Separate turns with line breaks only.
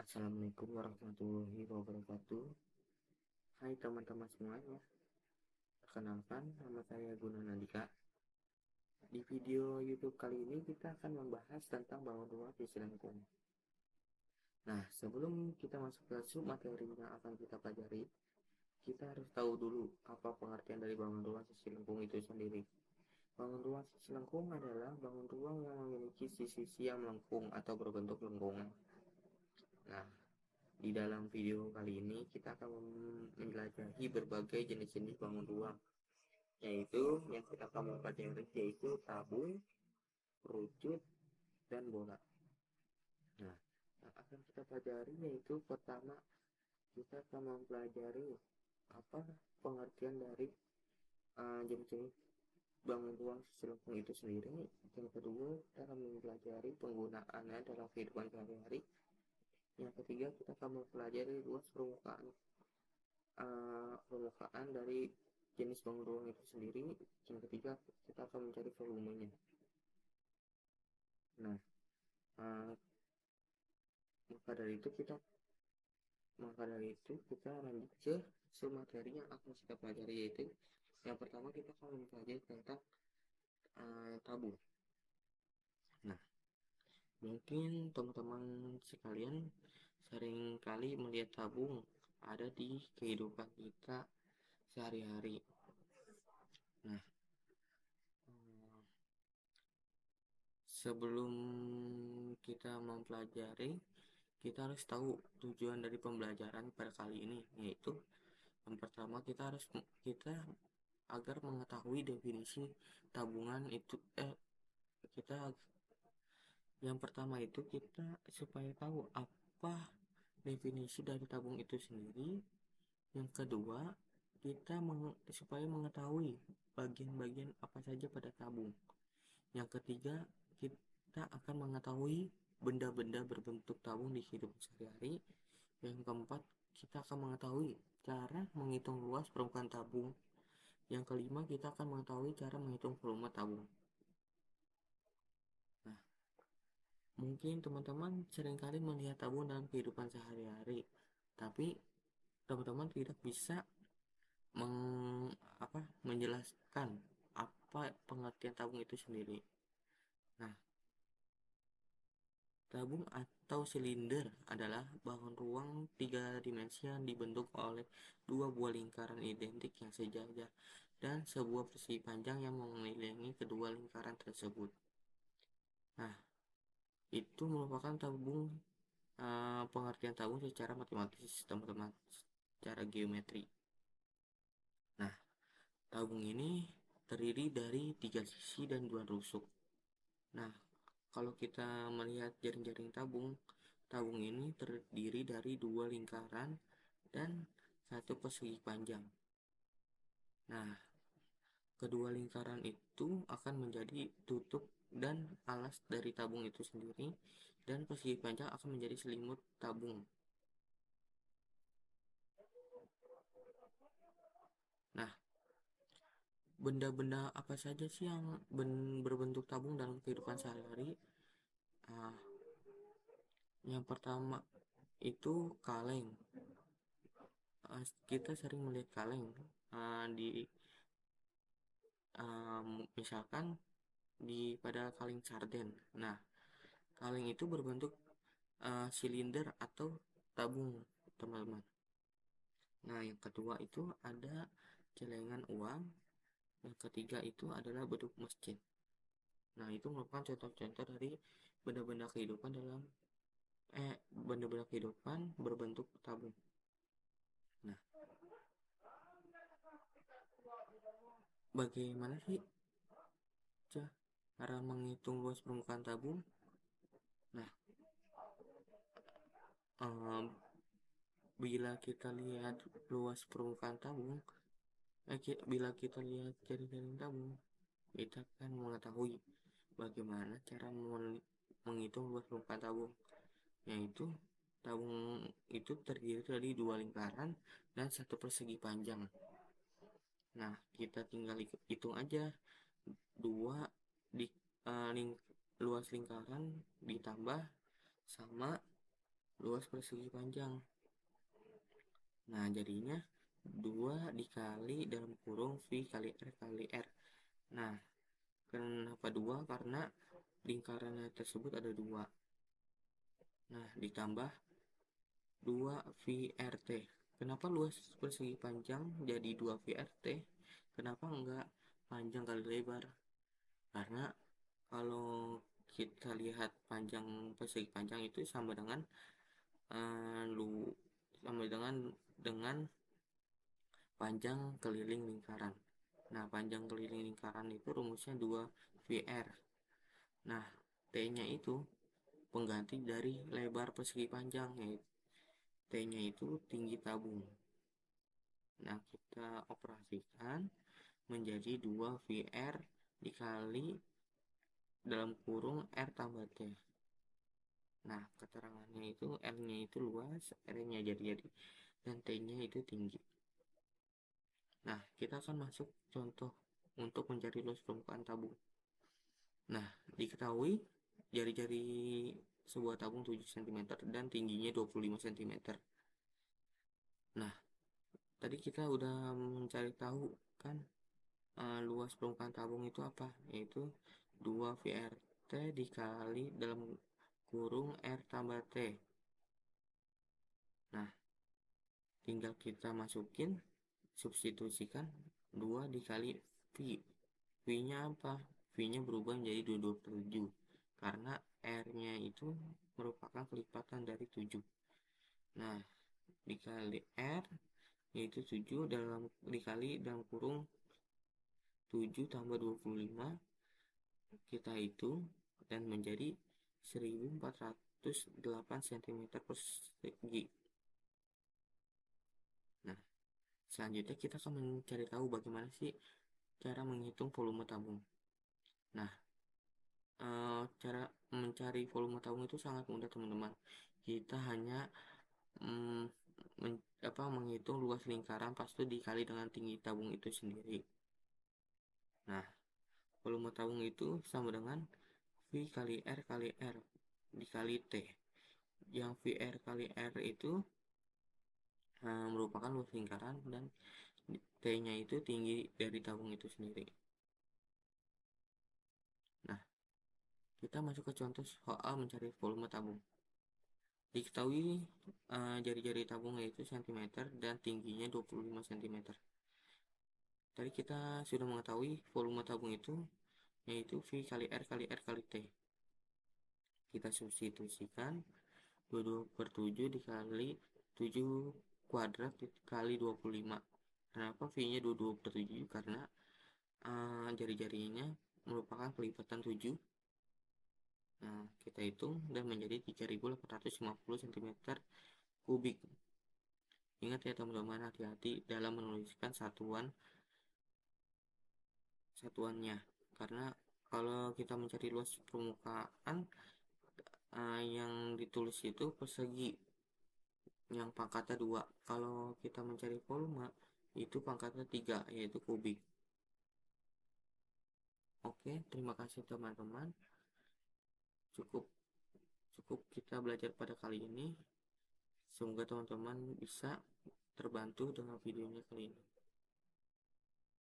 Assalamualaikum warahmatullahi wabarakatuh. Hai teman-teman semuanya. Perkenalkan, nama saya Guna Nandika. Di video YouTube kali ini kita akan membahas tentang bangun rumah di Cilengkung. Nah, sebelum kita masuk ke sub materi yang akan kita pelajari, kita harus tahu dulu apa pengertian dari bangun rumah di Cilengkung itu sendiri. Bangun rumah di Cilengkung adalah bangun ruang yang memiliki sisi-sisi yang melengkung atau berbentuk lengkungan. Nah, di dalam video kali ini kita akan menjelajahi berbagai jenis-jenis bangun ruang, yaitu yang kita akan mempelajari yaitu tabung, kerucut, dan bola. Nah, yang akan kita pelajari yaitu pertama kita akan mempelajari apa pengertian dari jenis-jenis bangun ruang selengkung itu sendiri. Yang kedua kita akan mempelajari penggunaannya dalam kehidupan sehari-hari. Yang ketiga kita akan mempelajari luas permukaan dari jenis bangun ruang itu sendiri. Yang ketiga kita akan mencari volumenya. Nah, uh, maka dari itu kita lanjut ke materi yang akan kita pelajari, yaitu yang pertama kita akan mempelajari tentang tabung. Nah, mungkin teman-teman sekalian sering kali melihat tabung ada di kehidupan kita sehari-hari. Nah, sebelum kita mempelajari, kita harus tahu tujuan dari pembelajaran pada kali ini, yaitu yang pertama kita agar mengetahui definisi tabungan itu kita yang pertama itu kita supaya tahu apa definisi dari tabung itu sendiri. Yang kedua, kita supaya mengetahui bagian-bagian apa saja pada tabung. Yang ketiga, kita akan mengetahui benda-benda berbentuk tabung di kehidupan sehari-hari. Yang keempat, kita akan mengetahui cara menghitung luas permukaan tabung. Yang kelima, kita akan mengetahui cara menghitung volume tabung. Nah, mungkin teman-teman seringkali melihat tabung dalam kehidupan sehari-hari, tapi teman-teman tidak bisa menjelaskan apa pengertian tabung itu sendiri. Nah, tabung atau silinder adalah bangun ruang 3 dimensi yang dibentuk oleh dua buah lingkaran identik yang sejajar dan sebuah persegi panjang yang mengelilingi kedua lingkaran tersebut. Nah, itu merupakan pengertian tabung secara matematis, teman-teman, secara geometri. Nah, tabung ini terdiri dari 3 sisi dan 2 rusuk. Nah, kalau kita melihat jaring-jaring tabung ini terdiri dari 2 lingkaran dan 1 persegi panjang. Nah, kedua lingkaran itu akan menjadi tutup dan alas dari tabung itu sendiri, dan persegi panjang akan menjadi selimut tabung. Nah, benda-benda apa saja sih yang berbentuk tabung dalam kehidupan sehari-hari? Yang pertama itu kaleng. Kita sering melihat kaleng misalkan pada kaleng sarden. Nah, kaleng itu berbentuk silinder atau tabung, teman-teman. Nah, yang kedua itu ada celengan uang. Yang ketiga itu adalah beduk masjid. Nah, itu merupakan contoh-contoh dari benda-benda kehidupan berbentuk tabung. Nah, bagaimana sih cara menghitung luas permukaan tabung? Nah, bila kita lihat luas permukaan tabung, bila kita lihat jaring-jaring tabung, kita akan mengetahui bagaimana cara menghitung luas permukaan tabung, yaitu tabung itu terdiri dari 2 lingkaran dan 1 persegi panjang. Nah, kita tinggal hitung aja 2 luas lingkaran ditambah sama luas persegi panjang. Nah, jadinya 2 dikali dalam kurung V kali R kali R. Nah, kenapa 2? Karena lingkarannya tersebut ada 2. Nah, ditambah 2 VRT. Kenapa luas persegi panjang jadi 2 VRT? Kenapa enggak panjang kali lebar? Karena kalau kita lihat panjang persegi panjang itu sama dengan uh, lu sama dengan panjang keliling lingkaran. Nah, panjang keliling lingkaran itu rumusnya 2 VR. Nah, T-nya itu pengganti dari lebar persegi panjang, yaitu T-nya itu tinggi tabung. Nah, kita operasikan menjadi 2 VR dikali dalam kurung R tambah T. Nah, keterangannya itu R-nya itu luas, R-nya jadi dan T-nya itu tinggi. Nah, kita akan masuk contoh untuk mencari luas permukaan tabung. Nah, diketahui jari-jari sebuah tabung 7 cm dan tingginya 25 cm. Nah, tadi kita udah mencari tahu kan luas permukaan tabung itu apa? Yaitu 2 VRT dikali dalam kurung R tambah T. Nah, tinggal kita masukin, substitusikan 2 dikali V. V-nya apa? V-nya berubah menjadi 22/7 karena R-nya itu merupakan kelipatan dari 7. Nah, dikali R yaitu 7 dikali dalam kurung 7 tambah 25, kita hitung dan menjadi 1408 cm persegi. Nah, selanjutnya kita akan mencari tahu bagaimana sih cara menghitung volume tabung. Nah, cara mencari volume tabung itu sangat mudah, teman-teman. Kita hanya menghitung luas lingkaran pasti dikali dengan tinggi tabung itu sendiri. Nah, volume tabung itu sama dengan V kali R kali R dikali T. Yang VR kali R itu merupakan luas lingkaran dan T-nya itu tinggi dari tabung itu sendiri. Nah, kita masuk ke contoh soal mencari volume tabung. Diketahui jari-jari tabung yaitu cm dan tingginya 25 cm. Tadi kita sudah mengetahui volume tabung itu yaitu V kali R kali R kali T. Kita substitusikan 22/7 dikali 7 kuadrat dikali 25. Kenapa V-nya 22/7? Karena jari-jarinya merupakan kelipatan 7. Nah, kita hitung dan menjadi 3850 cm kubik. Ingat ya teman-teman, hati-hati dalam menuliskan satuannya, karena kalau kita mencari luas permukaan yang ditulis itu persegi yang pangkatnya 2. Kalau kita mencari volume itu pangkatnya 3, yaitu kubik. Oke, terima kasih teman-teman. Cukup kita belajar pada kali ini. Semoga teman-teman bisa terbantu dengan videonya kali ini.